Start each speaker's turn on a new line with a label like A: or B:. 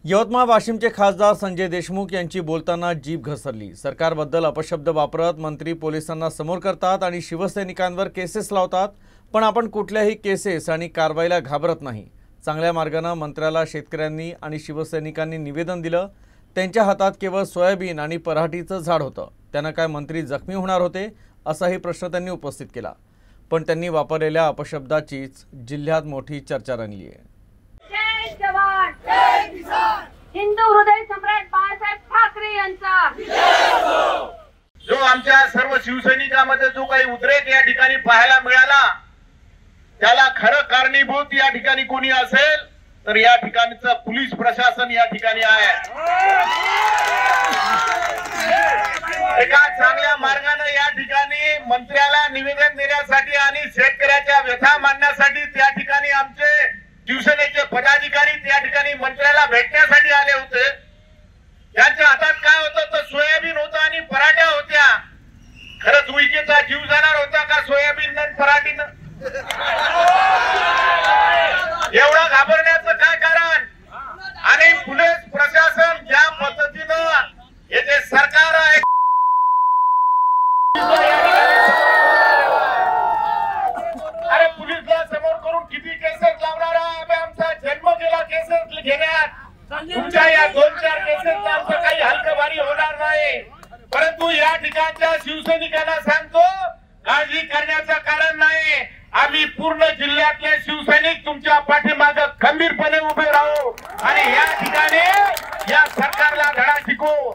A: यवतमाळ वाशिमचे खासदार संजय देशमुख यांची बोलताना जीभ घसरली। सरकारबद्दल अपशब्द वापरत मंत्री पोलिसांना समोर करतात आणि शिवसैनिकांवर केसेस लावतात, पण आपण कुठल्याही केसेस आणि कारवाईला घाबरत नाही। चांगल्या मार्गाने मंत्र्याला शेतकऱ्यांनी आणि शिवसैनिकांनी निवेदन दिलं। त्यांच्या हातात केवळ सोयाबीन आणि पराठीचं झाड होतं। त्यांना काय मंत्री जखमी होणार होते असाही प्रश्न त्यांनी उपस्थित केला। पण त्यांनी वापरलेल्या अपशब्दाचीच जिल्ह्यात मोठी चर्चा रंगली आहे।
B: जय जवान जय किसान, हिंदू हृदय सम्राट बाळासाहेब ठाकरे यांचा
C: जो आमच्या सर्व शिवसैनिकांमध्ये जो काही उद्रेक या ठिकाणी पाहायला मिळाला, त्याला खरं कारणीभूत या ठिकाणी कोणी असेल तर या ठिकाणचं पोलीस प्रशासन या ठिकाणी आहे। एका चांगल्या मार्गाने या ठिकाणी मंत्र्याला निवेदन देण्यासाठी आणि शेतकऱ्याच्या व्यथा मांडण्यासाठी त्या ठिकाणी आमचे शिवसेनेचे पदाधिकारी त्या ठिकाणी मंत्र्याला भेटण्यासाठी आले होते। त्यांच्या हातात काय होतं तर सोयाबीन होतं आणि पराठ्या होत्या। खरंच उईकेचा जीव जाणार होता का सोयाबीन आणि पराठीनं? एवढं घाबरण्याचं काय कारण? आणि पोलीस प्रशासन ज्या पद्धतीनं हे जे सरकार आहे अरे पोलीसला समोर करून किती केसेस लावणार आहे? आमचा जन्म गेला केसेस घेण्यात। तुमच्या या 2-4 केसेस आमचं काही हलकं भारी होणार नाही। परंतु या ठिकाणच्या शिवसैनिकांना सांगतो, काळजी करण्याचं कारण नाही। आम्ही पूर्ण जिल्ह्यातले शिवसैनिक तुमच्या पाठीमागे खंबीरपणे उभे राहू आणि या ठिकाणी या सरकारला धडा शिकवू।